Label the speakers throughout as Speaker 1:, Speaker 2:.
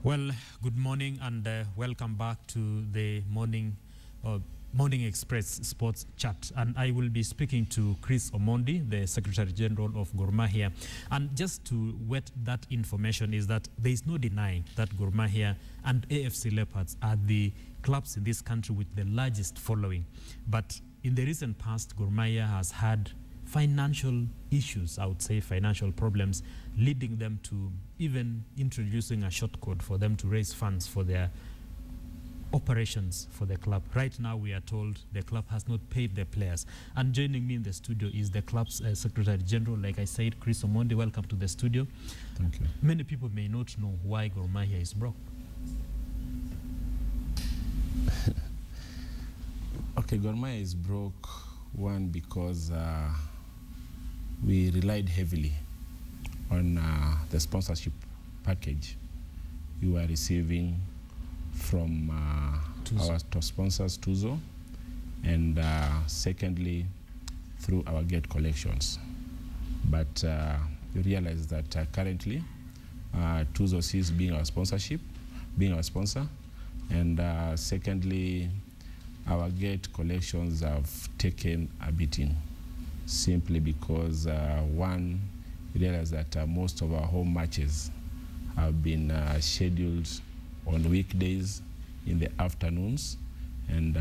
Speaker 1: Well, good morning and welcome back to the Morning Express Sports Chat. And I will be speaking to Chris Omondi, the Secretary General of Gor Mahia. And just to wet that information is that there is no denying that Gor Mahia and AFC Leopards are the clubs in this country with the largest following. But in the recent past, Gor Mahia has had financial issues, I would say financial problems, leading them to even introducing a shortcode for them to raise funds for their operations for the club. Right now, we are told the club has not paid their players. And joining me in the studio is the club's Secretary General, like I said, Chris Omondi. Welcome to the studio.
Speaker 2: Thank you.
Speaker 1: Many people may not know why Gor Mahia is broke.
Speaker 2: Okay, Gor Mahia is broke, one, because we relied heavily on the sponsorship package we were receiving from our top sponsors, Tuzo, and secondly, through our gate collections. But we realized that currently, Tuzo ceased being our sponsor, and secondly, our gate collections have taken a beating, simply because one, we realized that most of our home matches have been scheduled on weekdays in the afternoons, and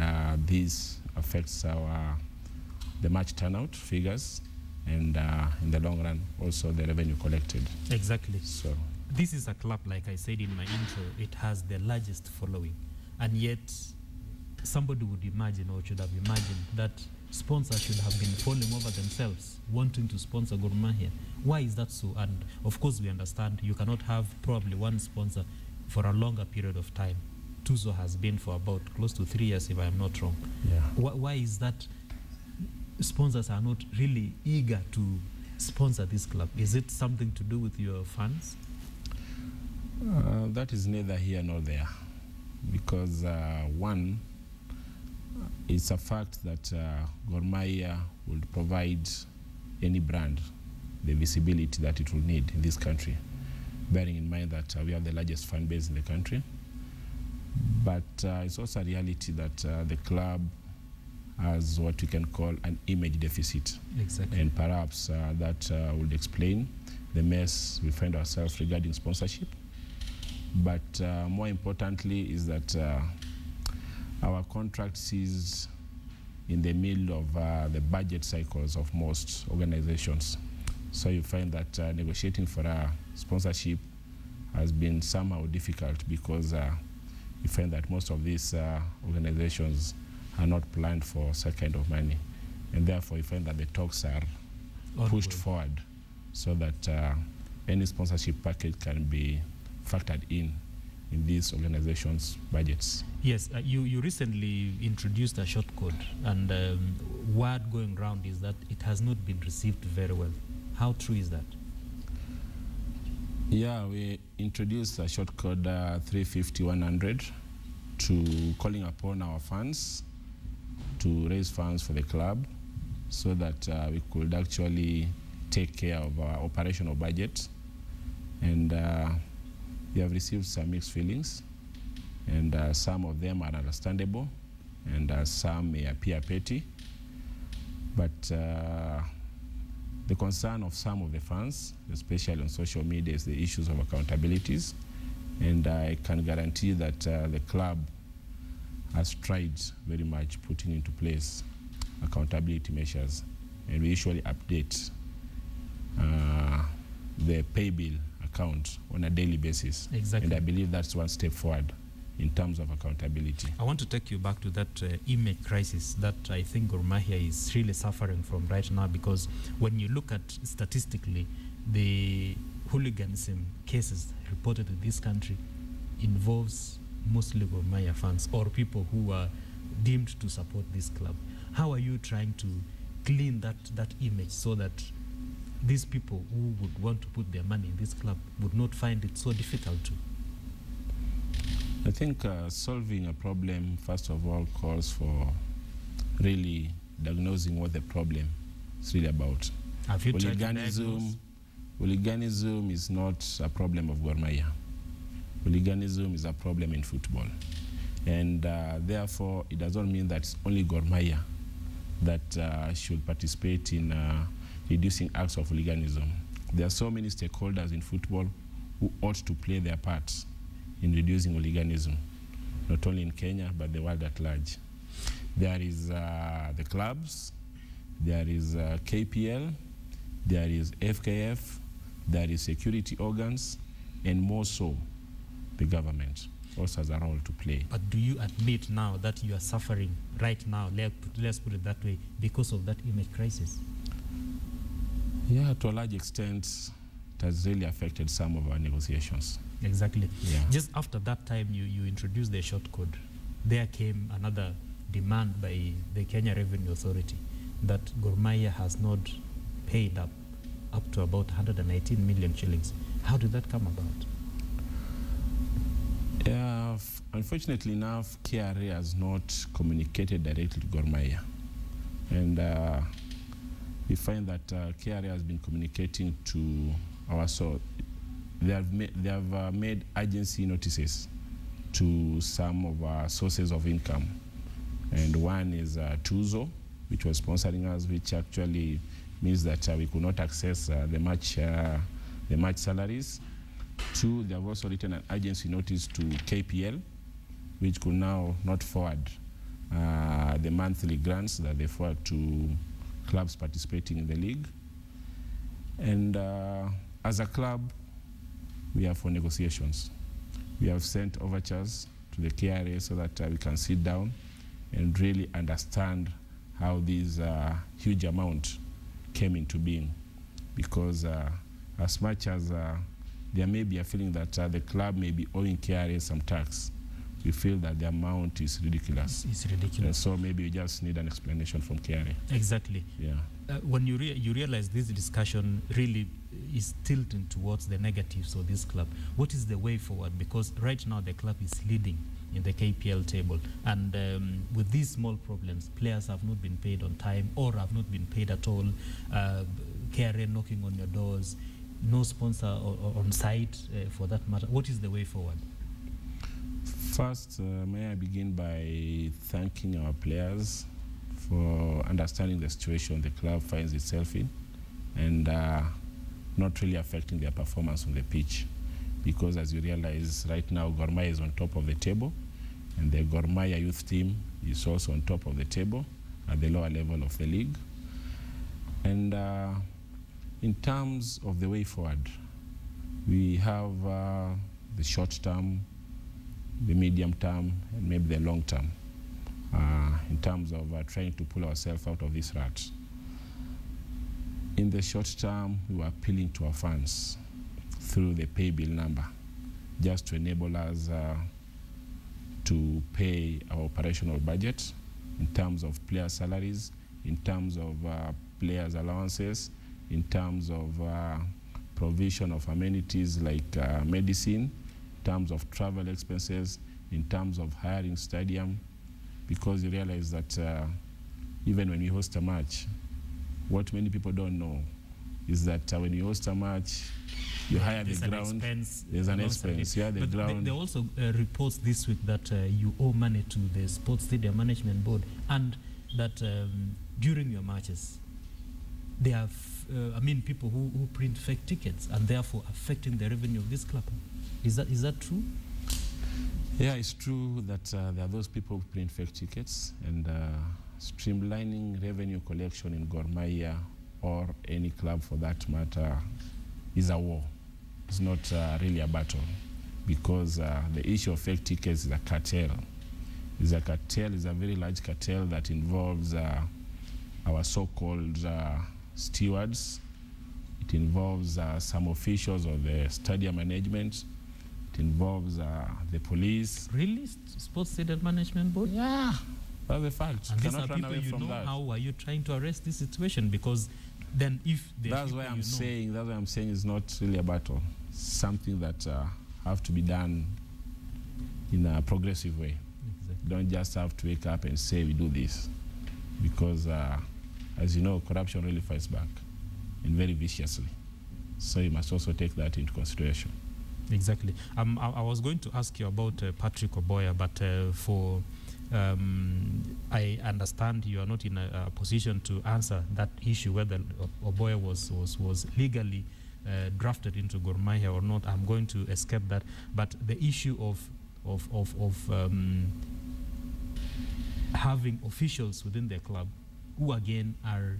Speaker 2: this affects the match turnout figures, and in the long run also the revenue collected.
Speaker 1: Exactly.
Speaker 2: So
Speaker 1: this is a club, like I said in my intro, it has the largest following, and yet somebody would imagine, or should have imagined, that sponsors should have been falling over themselves wanting to sponsor Gor Mahia. Why is that so? And of course we understand you cannot have probably one sponsor for a longer period of time. Tuzo has been for about close to 3 years, if I am not wrong.
Speaker 2: yeah.
Speaker 1: Why is that sponsors are not really eager to sponsor this club? Is it something to do with your fans?
Speaker 2: That is neither here nor there, because one, it's a fact that Gor Mahia would provide any brand the visibility that it will need in this country, bearing in mind that we have the largest fan base in the country. But it's also a reality that the club has what we can call an image deficit.
Speaker 1: Exactly.
Speaker 2: And perhaps that would explain the mess we find ourselves regarding sponsorship. But more importantly is that our contract ceased in the middle of the budget cycles of most organizations. So you find that negotiating for a sponsorship has been somehow difficult, because you find that most of these organizations are not planned for such kind of money. And therefore you find that the talks are pushed forward so that any sponsorship package can be factored in these organizations' budgets.
Speaker 1: Yes, you recently introduced a shortcode, and word going around is that it has not been received very well. How true is that?
Speaker 2: Yeah, we introduced a shortcode 350-100 to calling upon our fans to raise funds for the club so that we could actually take care of our operational budget. And we have received some mixed feelings, and some of them are understandable, and some may appear petty. But the concern of some of the fans, especially on social media, is the issues of accountabilities. And I can guarantee that the club has tried very much putting into place accountability measures. And we usually update the pay bill account on a daily basis.
Speaker 1: Exactly.
Speaker 2: And I believe that's one step forward in terms of accountability.
Speaker 1: I want to take you back to that image crisis that I think Gor Mahia is really suffering from right now, because when you look at statistically, the hooliganism cases reported in this country involves mostly Gor Mahia fans or people who are deemed to support this club. How are you trying to clean that image so that these people who would want to put their money in this club would not find it so difficult to?
Speaker 2: I think solving a problem, first of all, calls for really diagnosing what the problem is really about.
Speaker 1: Have you tried to diagnose?
Speaker 2: Hooliganism is not a problem of Gor Mahia. hooliganism is a problem in football. And therefore, it does not mean that it's only Gor Mahia that should participate in reducing acts of hooliganism. There are so many stakeholders in football who ought to play their parts in reducing hooliganism, not only in Kenya, but the world at large. There is the clubs, there is KPL, there is FKF, there is security organs, and more so, the government also has a role to play.
Speaker 1: But do you admit now that you are suffering right now, let's put it that way, because of that image crisis?
Speaker 2: Yeah, to a large extent, it has really affected some of our negotiations.
Speaker 1: Exactly.
Speaker 2: Yeah.
Speaker 1: Just after that time, you introduced the Shortcode. There came another demand by the Kenya Revenue Authority that Gor Mahia has not paid up to about 118 million shillings. How did that come about?
Speaker 2: Yeah, unfortunately enough, KRA has not communicated directly to Gor Mahia. And we find that KRA has been communicating to our source. They have made agency notices to some of our sources of income. And one is Tuzo, which was sponsoring us, which actually means that we could not access the match salaries. Two, they have also written an agency notice to KPL, which could now not forward the monthly grants that they forward to clubs participating in the league. And as a club, we are for negotiations. We have sent overtures to the KRA so that we can sit down and really understand how this huge amount came into being. Because as much as there may be a feeling that the club may be owing KRA some tax, we feel that the amount is ridiculous.
Speaker 1: It's ridiculous.
Speaker 2: So maybe we just need an explanation from KRA.
Speaker 1: Exactly.
Speaker 2: Yeah.
Speaker 1: When you realize this discussion really is tilting towards the negatives of this club, what is the way forward? Because right now the club is leading in the KPL table, and with these small problems, players have not been paid on time or have not been paid at all. KRA knocking on your doors, no sponsor on site for that matter. What is the way forward?
Speaker 2: First, may I begin by thanking our players for understanding the situation the club finds itself in and not really affecting their performance on the pitch. Because as you realize, right now Gor Mahia is on top of the table, and the Gor Mahia youth team is also on top of the table at the lower level of the league. And in terms of the way forward, we have the short term, the medium term, and maybe the long term in terms of trying to pull ourselves out of this rut. In the short term, we were appealing to our fans through the pay bill number, just to enable us to pay our operational budget in terms of player salaries, in terms of players' allowances, in terms of provision of amenities like medicine, in terms of travel expenses, in terms of hiring stadium, because you realize that even when we host a match, what many people don't know is that when you host a match, you hire the ground. There's an expense. Yeah, the ground.
Speaker 1: There also reports this week that you owe money to the Sports Stadium Management Board, and that during your matches, they have, people who print fake tickets and therefore affecting the revenue of this club. Is that true?
Speaker 2: Yeah, it's true that there are those people who print fake tickets, and streamlining revenue collection in Gor Mahia or any club for that matter is a war. It's not really a battle, because the issue of fake tickets is a cartel. It's a cartel, it's a very large cartel that involves our so-called stewards. It involves some officials of the stadium management. It involves the police.
Speaker 1: Really? Sports Stadium Management Board?
Speaker 2: Yeah, that's the fact.
Speaker 1: And
Speaker 2: you
Speaker 1: these
Speaker 2: cannot
Speaker 1: are
Speaker 2: run
Speaker 1: people
Speaker 2: away from
Speaker 1: know.
Speaker 2: that.
Speaker 1: How are you trying to arrest this situation? Because then if
Speaker 2: that's why I'm saying it's not really a battle. Something that have to be done in a progressive way.
Speaker 1: Exactly.
Speaker 2: Don't just have to wake up and say we do this, because as you know, corruption really fights back, and very viciously. So you must also take that into consideration.
Speaker 1: Exactly. I was going to ask you about Patrick Oboya, but I understand you are not in a position to answer that issue whether Oboya was legally drafted into Gor Mahia or not. I'm going to escape that. But the issue of having officials within the club who again are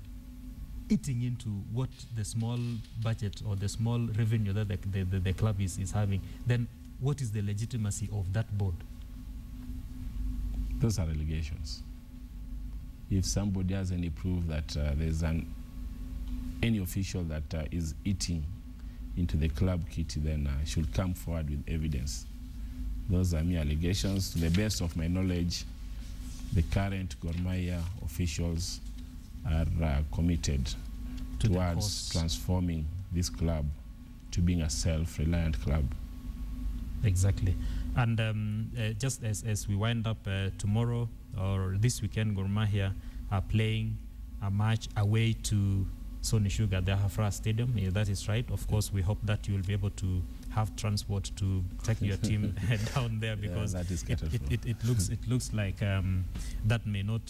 Speaker 1: eating into what the small budget or the small revenue that the club is having, then what is the legitimacy of that board?
Speaker 2: Those are allegations. If somebody has any proof that there's any official that is eating into the club kitty, then should come forward with evidence. Those are mere allegations. To the best of my knowledge, the current Gor Mahia officials are committed towards transforming this club to being a self-reliant club.
Speaker 1: Exactly. And just as we wind up tomorrow or this weekend, Gor Mahia are playing a match away to Sony Sugar, the Hafra Stadium. Yeah, that is right. Of course, we hope that you will be able to have transport to take your team down there, because it looks like that may not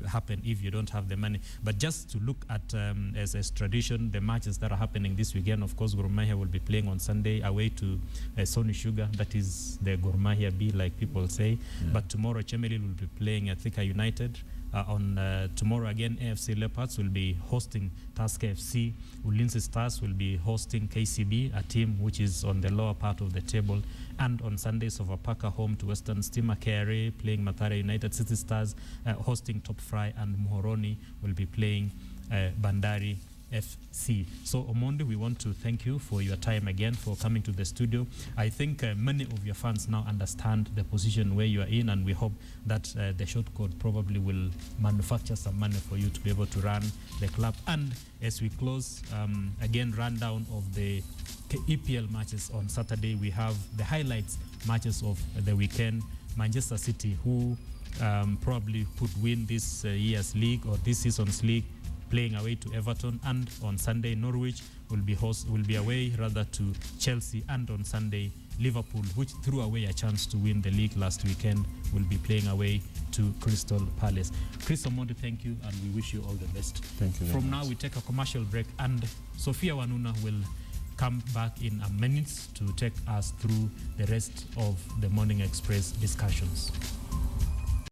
Speaker 1: happen if you don't have the money. But just to look at as tradition, the matches that are happening this weekend, of course, Gor Mahia will be playing on Sunday away to Sony Sugar. That is the Gor Mahia B, like people say. Yeah. But tomorrow, Chemelil will be playing at Thika United. On tomorrow again, AFC Leopards will be hosting Tusker FC. Ulinzi Stars will be hosting KCB, a team which is on the lower part of the table. And on Sunday, Sofapaka home to Western Stima, KRA playing Mathare United, City Stars hosting Top Fry, and Muhoroni will be playing Bandari FC. So Omondi, we want to thank you for your time again, for coming to the studio. I think many of your fans now understand the position where you are in, and we hope that the Shortcode probably will manufacture some money for you to be able to run the club. And as we close, again, rundown of the EPL matches on Saturday. We have the highlights matches of the weekend. Manchester City, who probably could win this year's league or this season's league, playing away to Everton, and on Sunday Norwich will be away to Chelsea, and on Sunday Liverpool, which threw away a chance to win the league last weekend, will be playing away to Crystal Palace. Chris Omondi, thank you, and we wish you all the best.
Speaker 2: Thank you.
Speaker 1: From now we take a commercial break, and Sophia Wanuna will come back in a minute to take us through the rest of the Morning Express discussions.